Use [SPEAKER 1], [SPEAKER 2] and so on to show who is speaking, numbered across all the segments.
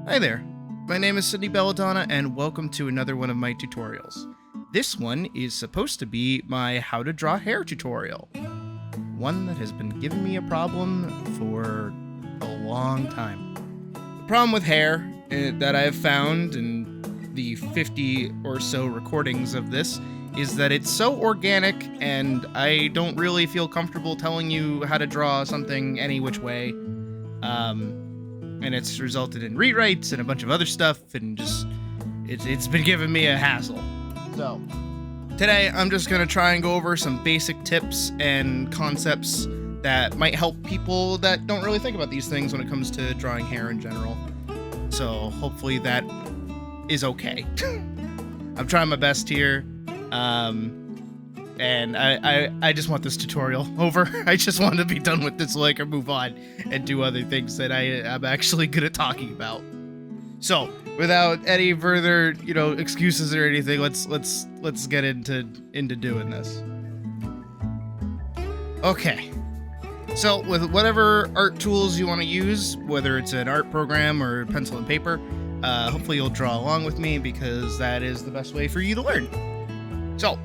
[SPEAKER 1] Hi there, my name is Sydney Belladonna and welcome to another one of my tutorials. This one is supposed to be my how to draw hair tutorial. One that has been giving me a problem for a long time. The problem with hair that I have found in the 50 or so recordings of this is that it's so organic and I don't really feel comfortable telling you how to draw something any which way. And it's resulted in rewrites and a bunch of other stuff, and just it's been giving me a hassle. So today I'm just gonna try and go over some basic tips and concepts that might help people that don't really think about these things when it comes to drawing hair in general. So hopefully that is okay. I'm trying my best here. And I just want this tutorial over. I just want to be done with this so I can move on and do other things that I'm actually good at talking about. So, without any further, excuses or anything, let's get into doing this. Okay. So, with whatever art tools you want to use, whether it's an art program or pencil and paper, hopefully you'll draw along with me because that is the best way for you to learn. So,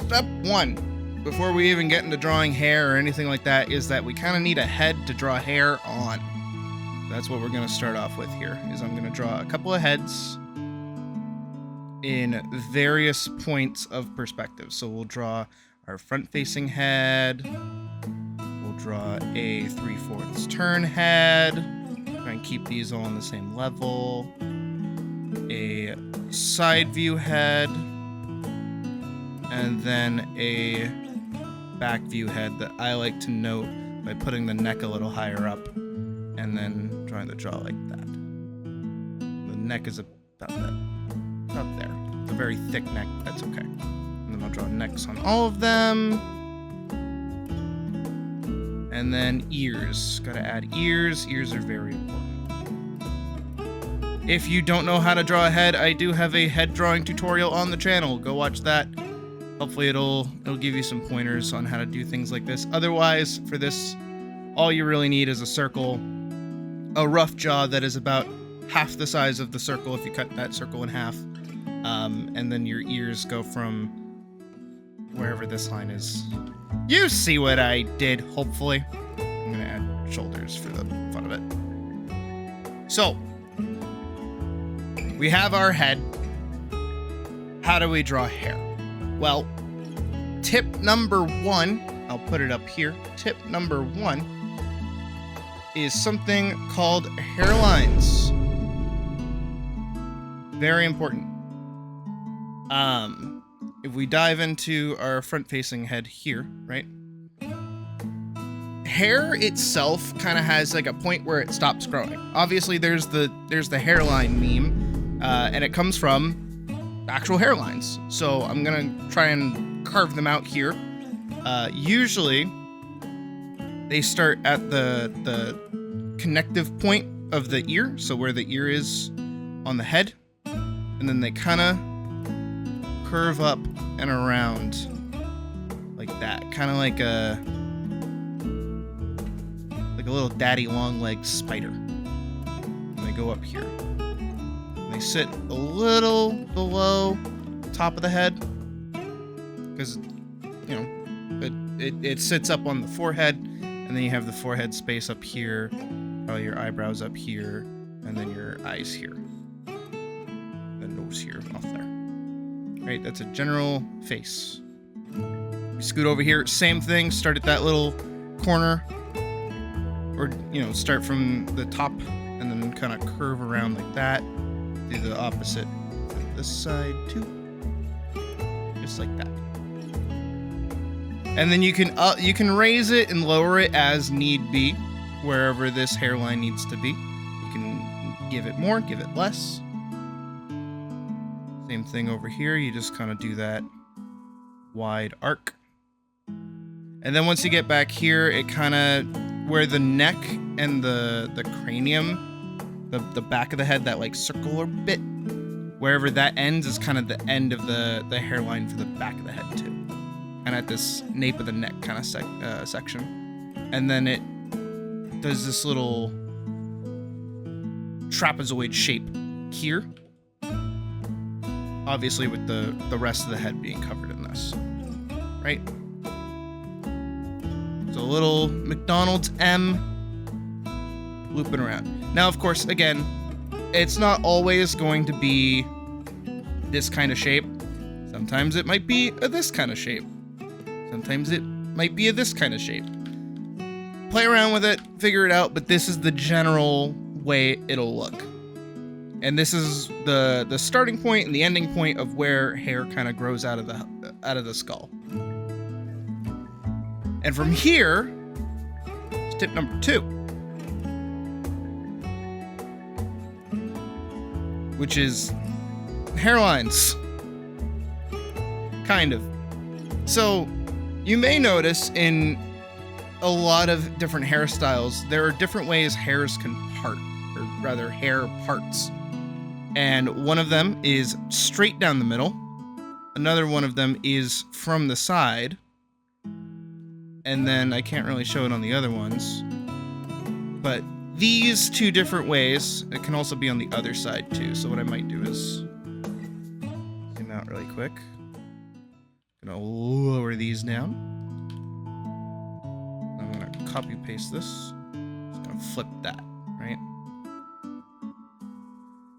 [SPEAKER 1] step one, before we even get into drawing hair or anything like that, is that we kind of need a head to draw hair on. That's what we're going to start off with here, is I'm going to draw a couple of heads in various points of perspective. So we'll draw our front-facing head, we'll draw a 3/4 turn head, try and keep these all on the same level, a side view head, and then a back view head that I like to note by putting the neck a little higher up and then trying to draw like that. The neck is about there. It's a very thick neck, that's okay. And then I'll draw necks on all of them. And then ears. Gotta add ears. Ears are very important. If you don't know how to draw a head, I do have a head drawing tutorial on the channel. Go watch that. Hopefully it'll give you some pointers on how to do things like this. Otherwise, for this, all you really need is a circle, a rough jaw that is about half the size of the circle if you cut that circle in half. And then your ears go from wherever this line is. You see what I did, hopefully. I'm gonna add shoulders for the fun of it. So, we have our head. How do we draw hair? Well, tip number one, I'll put it up here. Tip number one is something called hairlines. Very important. If we dive into our front-facing head here, right? Hair itself kind of has like a point where it stops growing. Obviously, there's the hairline meme, and it comes from actual hairlines. So I'm gonna try and carve them out here. Usually they start at the connective point of the ear, so where the ear is on the head, and then they kind of curve up and around like that, kind of like a little daddy long legged spider. And they go up here. They sit a little below the top of the head because, it sits up on the forehead, and then you have the forehead space up here, probably your eyebrows up here, and then your eyes here, the nose here off there. Right, that's a general face. You scoot over here, same thing, start at that little corner, or, start from the top and then kind of curve around like that. Do the opposite for this side too, just like that. And then you can raise it and lower it as need be, wherever this hairline needs to be. You can give it more, give it less. Same thing over here. You just kind of do that wide arc. And then once you get back here, it kind of where the neck and the cranium, the back of the head, that like circular bit, wherever that ends is kind of the end of the hairline for the back of the head too, and at this nape of the neck kind of section. And then it does this little trapezoid shape here. Obviously with the rest of the head being covered in this, right? So a little McDonald's M looping around. Now, of course, again, it's not always going to be this kind of shape. Sometimes it might be a this kind of shape. Sometimes it might be a this kind of shape. Play around with it, figure it out, but this is the general way it'll look. And this is the starting point and the ending point of where hair kind of grows out of the skull. And from here, tip number 2, which is hairlines. Kind of. So you may notice in a lot of different hairstyles, there are different ways hairs can part, or rather hair parts. And one of them is straight down the middle. Another one of them is from the side. And then I can't really show it on the other ones. But these 2 different ways, it can also be on the other side too. So what I might do is zoom out really quick. Gonna lower these down. I'm gonna copy paste this. Just gonna flip that, right?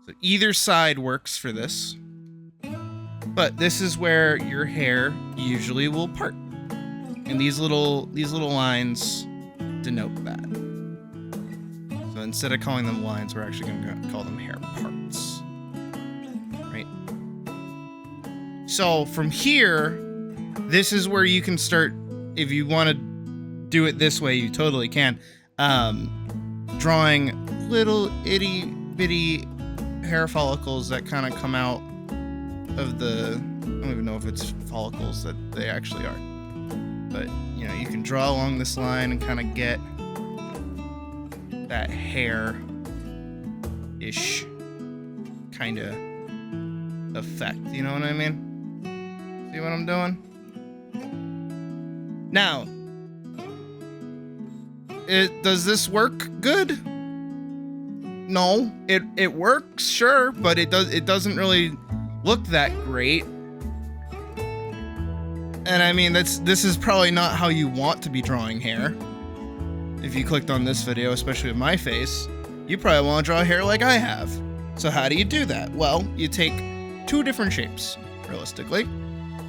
[SPEAKER 1] So either side works for this. But this is where your hair usually will part. And these little lines denote that. So instead of calling them lines, we're actually going to call them hair parts. Right? So from here, this is where you can start, if you want to do it this way, you totally can. Drawing little itty bitty hair follicles that kind of come out of the, I don't even know if it's follicles that they actually are. But, you know, you can draw along this line and kind of get that hair-ish kind of effect. You know what I mean? See what I'm doing? Now, does this work good? No, it works, sure, but it doesn't really look that great. And I mean, this is probably not how you want to be drawing hair. If you clicked on this video, especially with my face, you probably want to draw hair like I have. So how do you do that? Well, you take 2 different shapes, realistically.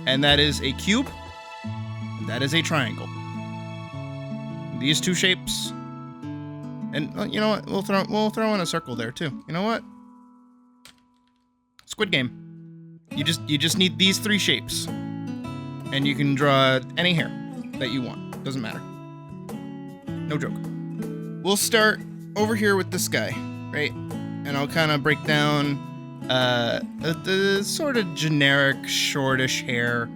[SPEAKER 1] And that is a cube, and that is a triangle. These 2 shapes, and you know what? We'll throw in a circle there too. You know what? Squid Game. You just need these 3 shapes. And you can draw any hair that you want. Doesn't matter. No joke. We'll start over here with this guy, right? And I'll kind of break down the sort of generic shortish hair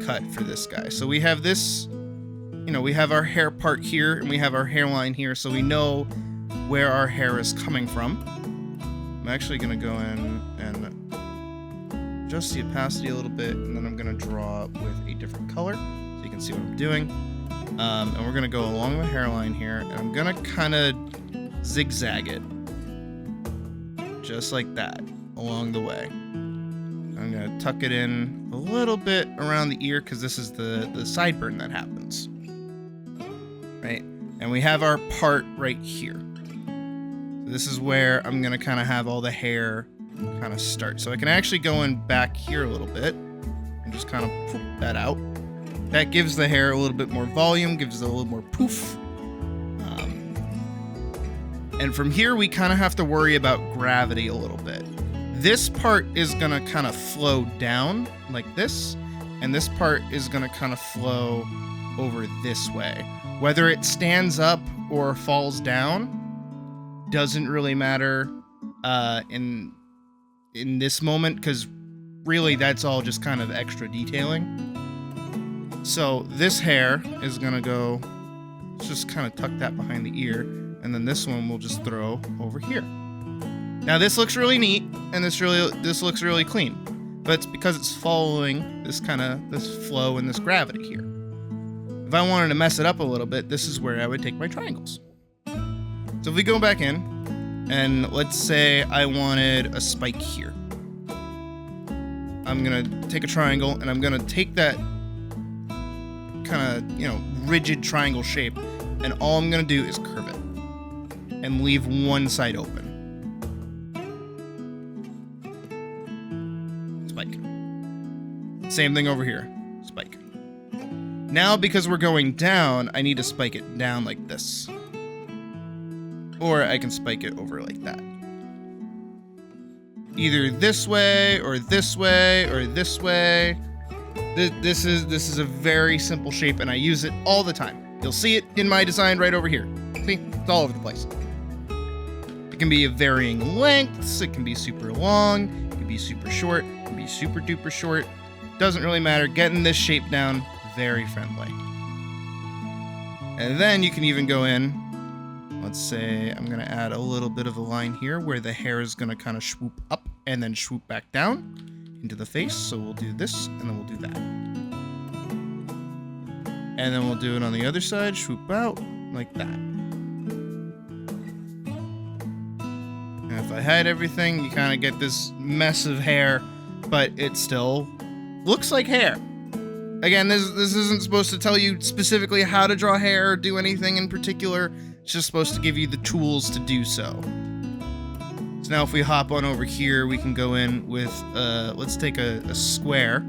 [SPEAKER 1] cut for this guy. So we have this, you know, we have our hair part here and we have our hairline here, so we know where our hair is coming from. I'm actually going to go in and adjust the opacity a little bit, and then I'm going to draw with a different color so you can see what I'm doing. And we're going to go along the hairline here, and I'm going to kind of zigzag it just like that along the way. I'm going to tuck it in a little bit around the ear because this is the sideburn that happens, right? And we have our part right here. So this is where I'm going to kind of have all the hair kind of start. So I can actually go in back here a little bit and just kind of poof that out. That gives the hair a little bit more volume, gives it a little more poof. And from here, we kind of have to worry about gravity a little bit. This part is going to kind of flow down like this, and this part is going to kind of flow over this way. Whether it stands up or falls down doesn't really matter in this moment, because really that's all just kind of extra detailing. So this hair is going to go, let's just kind of tuck that behind the ear, and then this one we'll just throw over here. Now this looks really neat, and this looks really clean, but it's because it's following this flow and this gravity here. If I wanted to mess it up a little bit, this is where I would take my triangles. So if we go back in, And let's say I wanted a spike here. I'm gonna take a triangle and I'm gonna take that kind of, rigid triangle shape, and all I'm gonna do is curve it and leave one side open. Spike. Same thing over here. Spike. Now, because we're going down, I need to spike it down like this. Or I can spike it over like that. Either this way, or this way, or this way. This is a very simple shape, and I use it all the time. You'll see it in my design right over here. See? It's all over the place. It can be of varying lengths. It can be super long. It can be super short. It can be super duper short. Doesn't really matter. Getting this shape down, very friendly. And then you can even go in. Let's say I'm going to add a little bit of a line here where the hair is going to kind of swoop up and then swoop back down into the face. So we'll do this, and then we'll do that. And then we'll do it on the other side, swoop out like that. And if I hide everything, you kind of get this mess of hair, but it still looks like hair. Again, this isn't supposed to tell you specifically how to draw hair or do anything in particular. It's just supposed to give you the tools to do so. So now if we hop on over here, we can go in with, let's take a square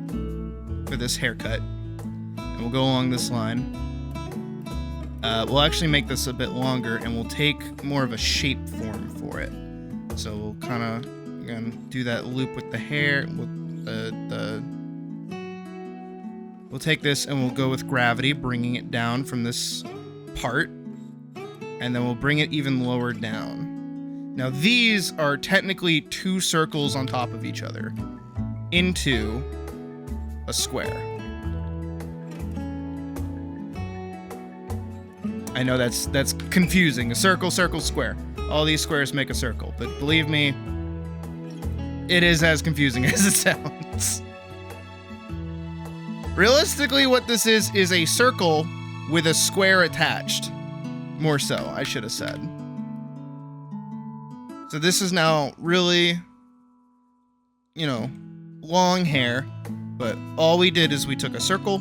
[SPEAKER 1] for this haircut. And we'll go along this line. We'll actually make this a bit longer, and we'll take more of a shape form for it. So we'll kind of, again, do that loop with the hair, with we'll take this and we'll go with gravity, bringing it down from this part. And then we'll bring it even lower down. Now these are technically two circles on top of each other into a square. I know that's confusing. A circle, circle, square. All these squares make a circle, but believe me, it is as confusing as it sounds. Realistically, what this is a circle with a square attached. More so, I should have said. So this is now really, long hair, but all we did is we took a circle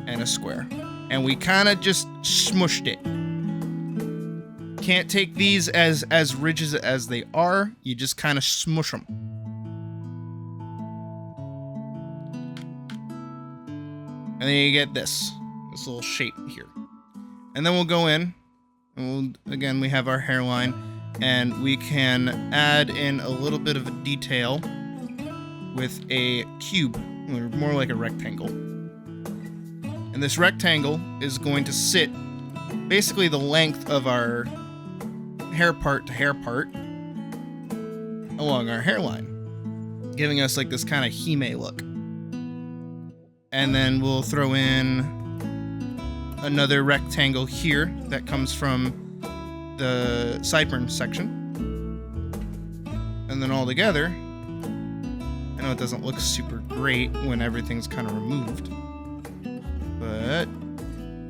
[SPEAKER 1] and a square, and we kind of just smushed it. Can't take these as rigid as they are. You just kind of smush them. And then you get this little shape here. And then we'll go in, and again, we have our hairline, and we can add in a little bit of a detail with a cube, or more like a rectangle. And this rectangle is going to sit basically the length of our hair part to hair part along our hairline, giving us like this kind of hime look. And then we'll throw in another rectangle here that comes from the sideburn section. And then all together, I know it doesn't look super great when everything's kind of removed, but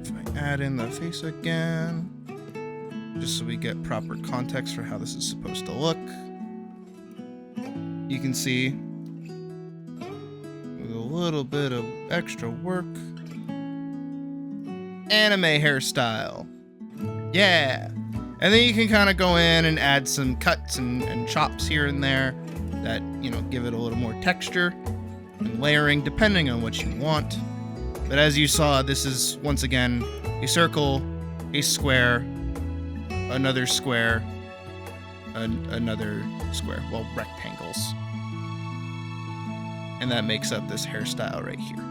[SPEAKER 1] if I add in the face again, just so we get proper context for how this is supposed to look, you can see with a little bit of extra work, anime hairstyle. Yeah. And then you can kind of go in and add some cuts and chops here and there that, give it a little more texture and layering depending on what you want. But as you saw, this is once again a circle, a square, another square, another square, well, rectangles. And that makes up this hairstyle right here.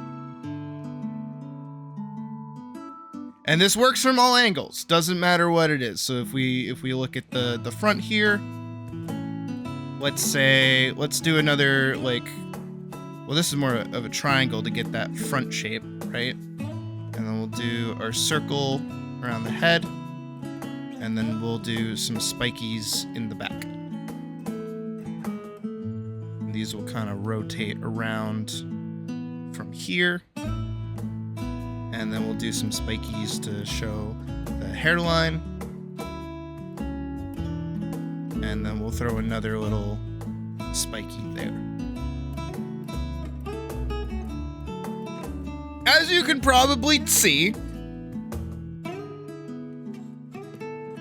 [SPEAKER 1] And this works from all angles, doesn't matter what it is. So if we look at the front here, let's do another, this is more of a triangle to get that front shape, right? And then we'll do our circle around the head, and then we'll do some spikies in the back. And these will kind of rotate around from here. And then we'll do some spikies to show the hairline. And then we'll throw another little spiky there. As you can probably see,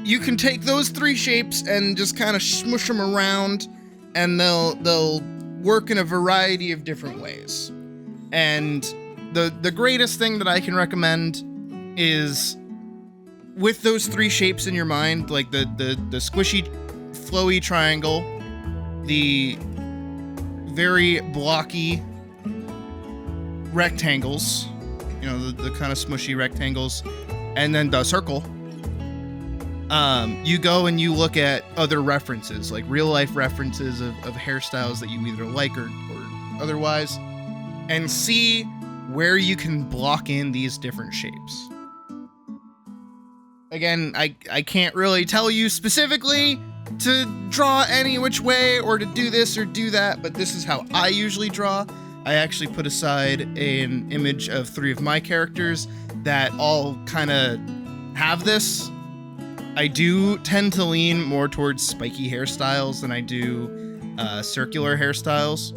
[SPEAKER 1] you can take those three shapes and just kind of smush them around, and they'll work in a variety of different ways. And the greatest thing that I can recommend is, with those three shapes in your mind, like the squishy, flowy triangle, the very blocky rectangles, you know, the kind of smushy rectangles, and then the circle. You go and you look at other references, like real life references of hairstyles that you either like or otherwise, and see where you can block in these different shapes. Again, I can't really tell you specifically to draw any which way or to do this or do that, but this is how I usually draw. I actually put aside an image of 3 of my characters that all kind of have this. I do tend to lean more towards spiky hairstyles than I do circular hairstyles.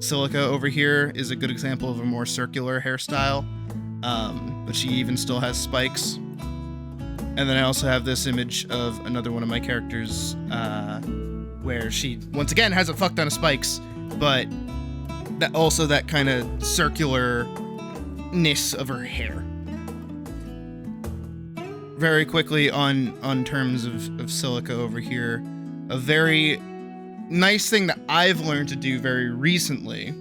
[SPEAKER 1] Silica over here is a good example of a more circular hairstyle, but she even still has spikes. And then I also have this image of another one of my characters where she, once again, has a fuck ton of spikes, but that kind of circular-ness of her hair. Very quickly on terms of Silica over here, a very nice thing that I've learned to do very recently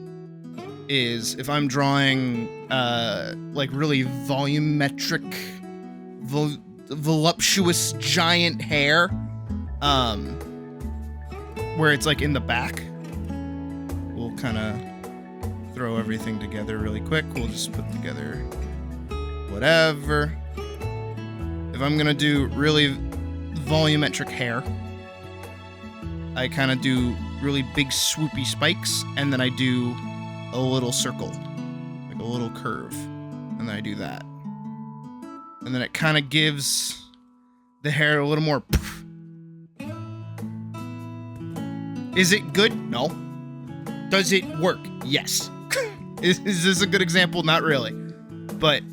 [SPEAKER 1] is, if I'm drawing like really volumetric, voluptuous giant hair, where it's like in the back, we'll kind of throw everything together really quick. We'll just put together whatever. If I'm gonna do really volumetric hair, I kind of do really big swoopy spikes, and then I do a little circle, like a little curve, and then I do that. And then it kind of gives the hair a little more poof. Is it good? No. Does it work? Yes. Is this a good example? Not really. But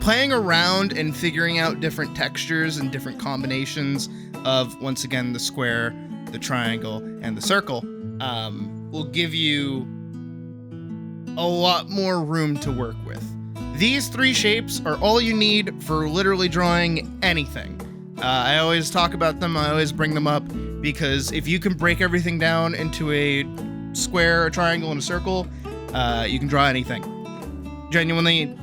[SPEAKER 1] playing around and figuring out different textures and different combinations of, once again, the square, the triangle, and the circle will give you a lot more room to work with. These 3 shapes are all you need for literally drawing anything. I always talk about them, I always bring them up, because if you can break everything down into a square, a triangle, and a circle, you can draw anything. Genuinely,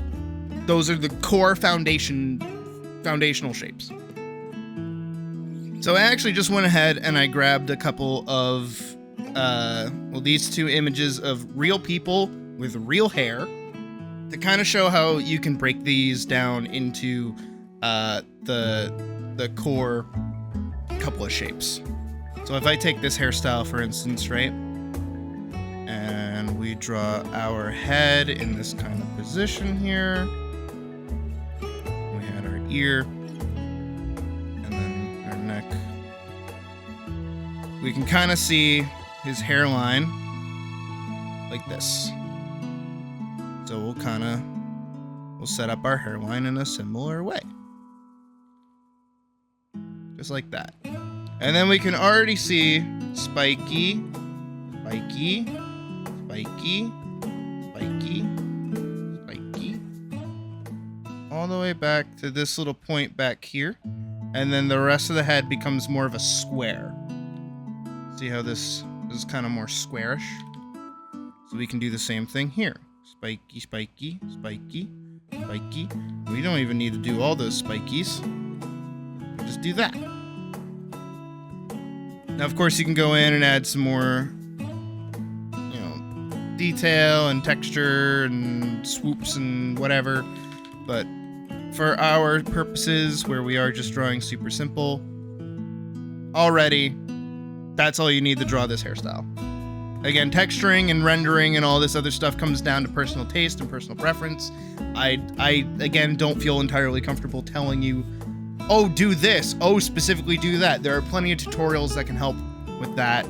[SPEAKER 1] those are the core foundational shapes. So I actually just went ahead and I grabbed a couple of, these 2 images of real people with real hair to kind of show how you can break these down into the core couple of shapes. So if I take this hairstyle, for instance, right, and we draw our head in this kind of position here, we had our ear, and then our neck, we can kind of see his hairline like this. So we'll set up our hairline in a similar way. Just like that. And then we can already see spiky, spiky, spiky, spiky, spiky, all the way back to this little point back here. And then the rest of the head becomes more of a square. See how this is kind of more squarish? So we can do the same thing here. Spiky, spiky, spiky, spiky. We don't even need to do all those spikies. We'll just do that. Now, of course, you can go in and add some more, detail and texture and swoops and whatever. But for our purposes, where we are just drawing super simple, already, that's all you need to draw this hairstyle. Again, texturing and rendering and all this other stuff comes down to personal taste and personal preference. I again, don't feel entirely comfortable telling you oh, do this. Oh, specifically do that. There are plenty of tutorials that can help with that.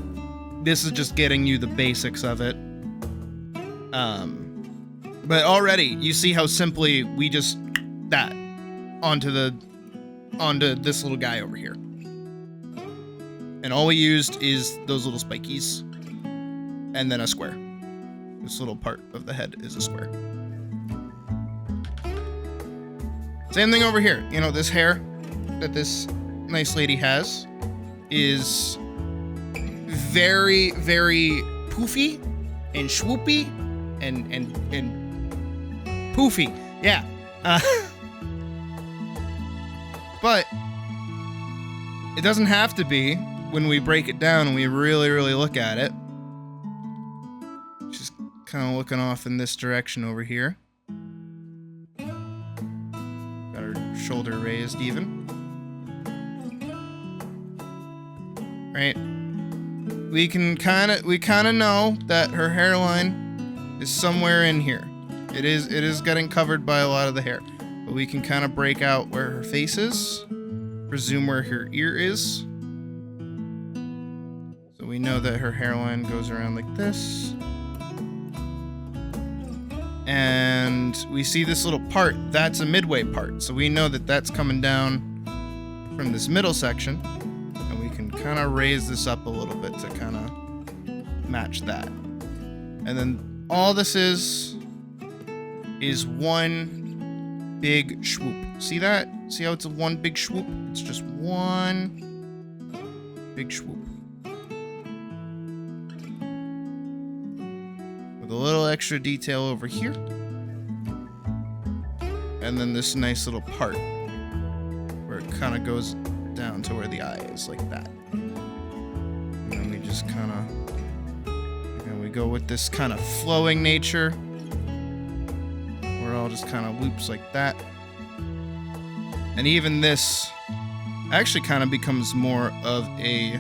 [SPEAKER 1] This is just getting you the basics of it. But already you see how simply we just that onto this little guy over here. And all we used is those little spikies and then a square. This little part of the head is a square. Same thing over here. You know, this hair that this nice lady has is very, very poofy and swoopy and poofy. Yeah. But it doesn't have to be when we break it down and we really, really look at it. Just kind of looking off in this direction over here. Got her shoulder raised even. Right? We kind of know that her hairline is somewhere in here. It is getting covered by a lot of the hair. But we can kind of break out where her face is. Presume where her ear is. So we know that her hairline goes around like this. And we see this little part. That's a midway part. So we know that that's coming down from this middle section. And we can kind of raise this up a little bit to kind of match that. And then all this is one big swoop. See that? See how it's a one big swoop? It's just one big swoop. With a little extra detail over here. And then this nice little part where it kind of goes down to where the eye is, like that. And then we just kind of, and we go with this kind of flowing nature. Where it all just kind of loops like that. And even this actually kind of becomes more of a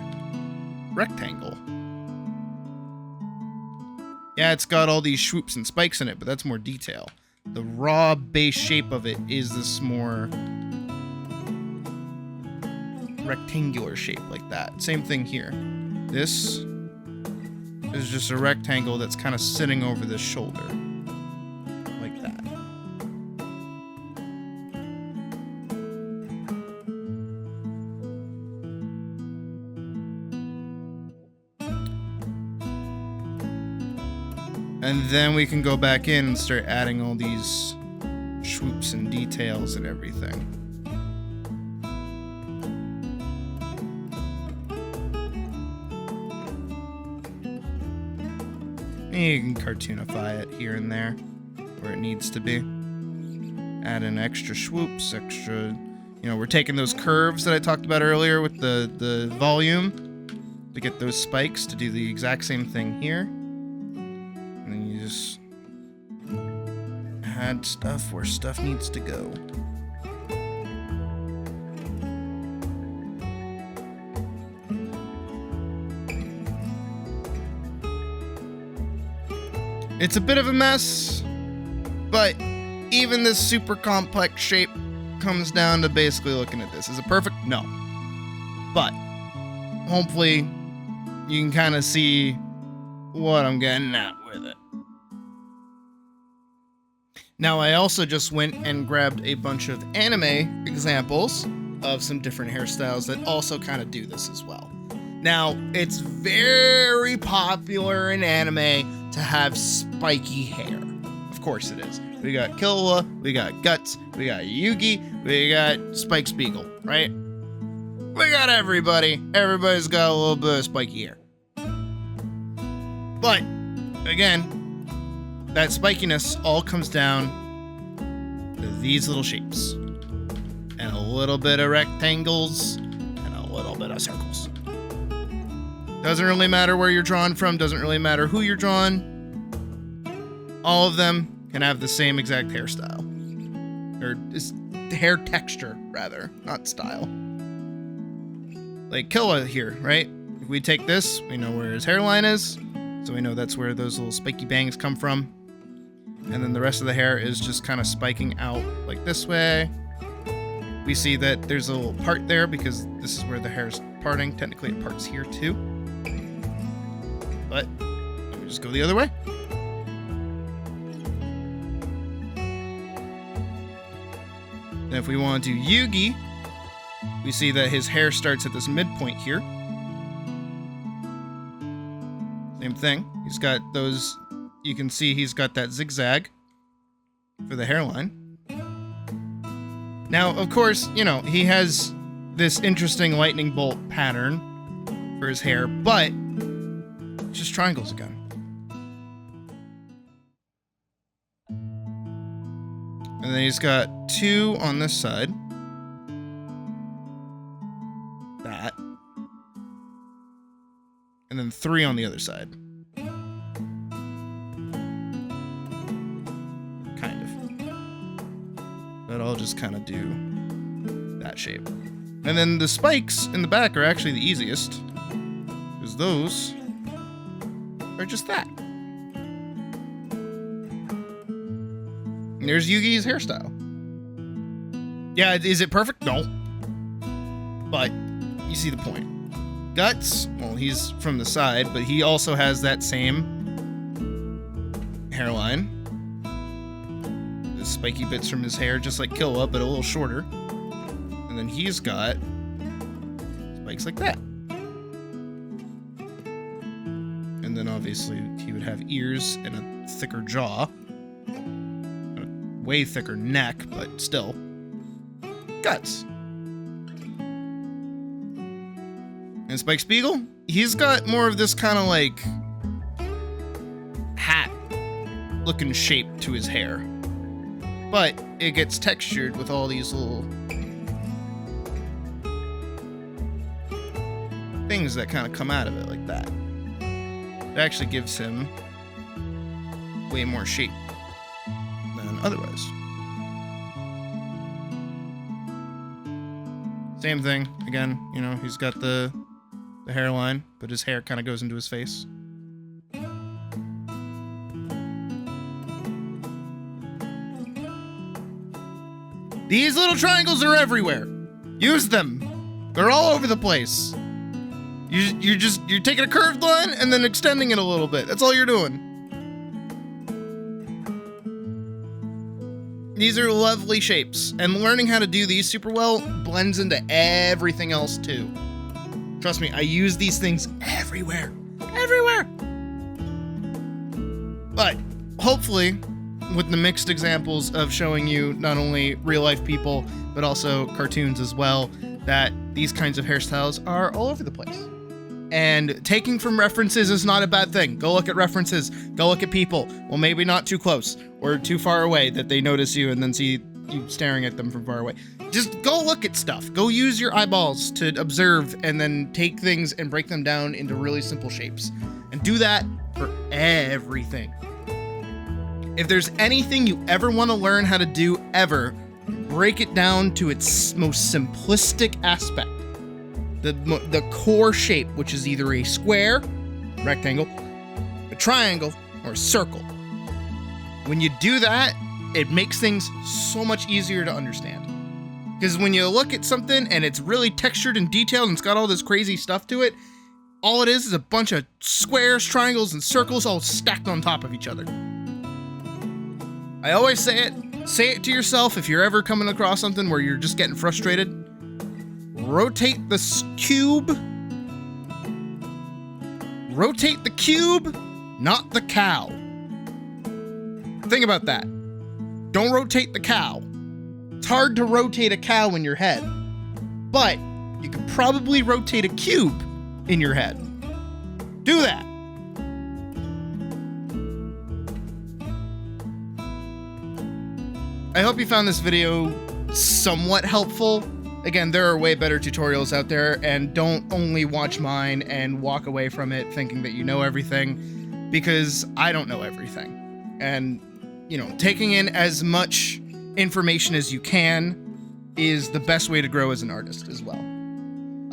[SPEAKER 1] rectangle. Yeah, it's got all these swoops and spikes in it, but that's more detail. The raw base shape of it is this more rectangular shape like that. Same thing here. This is just a rectangle that's kind of sitting over this shoulder. Like that. And then we can go back in and start adding all these swoops and details and everything. And you can cartoonify it here and there where it needs to be. Add in extra swoops, extra, you know, we're taking those curves that I talked about earlier with the volume to get those spikes to do the exact same thing here. And then you just add stuff where stuff needs to go. It's a bit of a mess, but even this super complex shape comes down to basically looking at this. Is it perfect? No. But hopefully you can kind of see what I'm getting at with it. Now, I also just went and grabbed a bunch of anime examples of some different hairstyles that also kind of do this as well. Now, it's very popular in anime to have spiky hair. Of course it is. We got Killua, we got Guts, we got Yugi, we got Spike Spiegel, right? We got everybody. Everybody's got a little bit of spiky hair. But, again, that spikiness all comes down to these little shapes. And a little bit of rectangles and a little bit of circles. Doesn't really matter where you're drawn from, doesn't really matter who you're drawn. All of them can have the same exact hairstyle. Or hair texture, rather, not style. Like Killua here, right? If we take this, we know where his hairline is. So we know that's where those little spiky bangs come from. And then the rest of the hair is just kind of spiking out like this way. We see that there's a little part there because this is where the hair's parting. Technically, it parts here too. But let me just go the other way. And if we want to do Yugi, we see that his hair starts at this midpoint here. Same thing. He's got those, you can see he's got that zigzag for the hairline. Now, of course, you know, he has this interesting lightning bolt pattern for his hair, but it's just triangles again. And then he's got 2 on this side. That. And then 3 on the other side. Kind of. But I'll just kind of do that shape. And then the spikes in the back are actually the easiest, because those are just that. And there's Yugi's hairstyle. Yeah, is it perfect? No. But you see the point. Guts, well, he's from the side, but he also has that same hairline. The spiky bits from his hair, just like Killua, but a little shorter. And then he's got spikes like that. And then obviously he would have ears and a thicker jaw. A way thicker neck, but still. Guts. And Spike Spiegel, he's got more of this kind of like hat looking shape to his hair. But it gets textured with all these little things that kind of come out of it like that. It actually gives him way more shape than otherwise. Same thing, again, you know, he's got the hairline, but his hair kind of goes into his face. These little triangles are everywhere. Use them. They're all over the place. You're taking a curved line and then extending it a little bit. That's all you're doing. These are lovely shapes, and learning how to do these super well blends into everything else too. Trust me, I use these things everywhere. Everywhere! But hopefully, with the mixed examples of showing you not only real life people, but also cartoons as well, that these kinds of hairstyles are all over the place. And taking from references is not a bad thing. Go look at references. Go look at people. Well, maybe not too close or too far away that they notice you and then see you staring at them from far away. Just go look at stuff. Go use your eyeballs to observe and then take things and break them down into really simple shapes. And do that for everything. If there's anything you ever want to learn how to do ever, break it down to its most simplistic aspect. The core shape, which is either a square, rectangle, a triangle, or a circle. When you do that, it makes things so much easier to understand. Because when you look at something and it's really textured and detailed and it's got all this crazy stuff to it, all it is a bunch of squares, triangles, and circles all stacked on top of each other. I always say it to yourself if you're ever coming across something where you're just getting frustrated. Rotate the cube. Rotate the cube, not the cow. Think about that. Don't rotate the cow. It's hard to rotate a cow in your head, but you could probably rotate a cube in your head. Do that. I hope you found this video somewhat helpful. Again, there are way better tutorials out there, and don't only watch mine and walk away from it thinking that you know everything, because I don't know everything. And, you know, taking in as much information as you can is the best way to grow as an artist as well.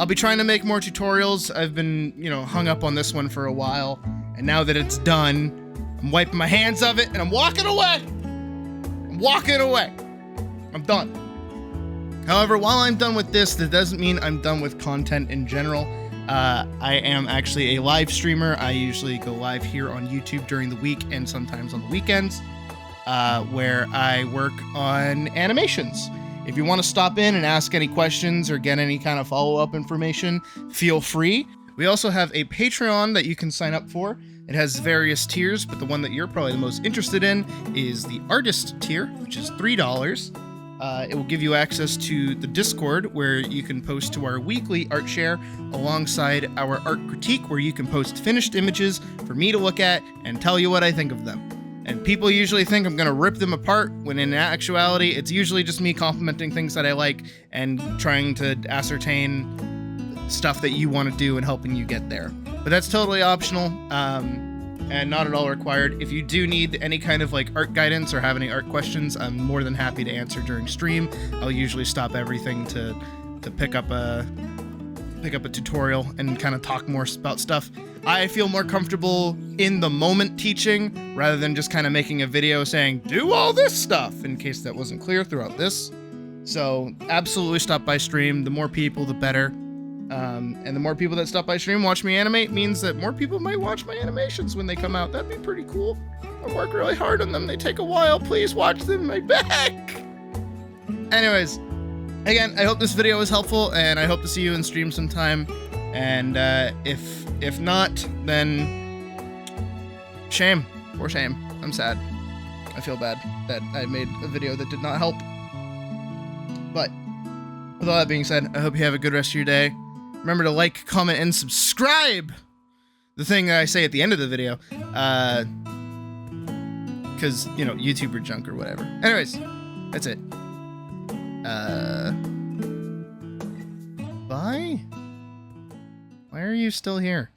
[SPEAKER 1] I'll be trying to make more tutorials. I've been, you know, hung up on this one for a while, and now that it's done, I'm wiping my hands of it and I'm walking away. I'm walking away. I'm done. However, while I'm done with this, that doesn't mean I'm done with content in general. I am actually a live streamer. I usually go live here on YouTube during the week and sometimes on the weekends, where I work on animations. If you want to stop in and ask any questions or get any kind of follow-up information, feel free. We also have a Patreon that you can sign up for. It has various tiers, but the one that you're probably the most interested in is the artist tier, which is $3. It will give you access to the Discord, where you can post to our weekly art share alongside our art critique, where you can post finished images for me to look at and tell you what I think of them. And people usually think I'm going to rip them apart, when in actuality, it's usually just me complimenting things that I like and trying to ascertain stuff that you want to do and helping you get there. But that's totally optional. And not at all required. If you do need any kind of like art guidance or have any art questions, I'm more than happy to answer during stream. I'll usually stop everything to pick up a tutorial and kind of talk more about stuff. I feel more comfortable in the moment teaching rather than just kind of making a video saying, do all this stuff, in case that wasn't clear throughout this. So absolutely stop by stream. The more people, the better. And the more people that stop by stream watch me animate means that more people might watch my animations when they come out. That'd be pretty cool. I work really hard on them. They take a while. Please watch them. My back. Anyways, again, I hope this video was helpful, and I hope to see you in stream sometime. And if not, then shame. For shame. I'm sad. I feel bad that I made a video that did not help. But with all that being said, I hope you have a good rest of your day. Remember to like, comment, and subscribe! The thing that I say at the end of the video. Because, you know, YouTuber junk or whatever. Anyways, that's it. Bye? Why are you still here?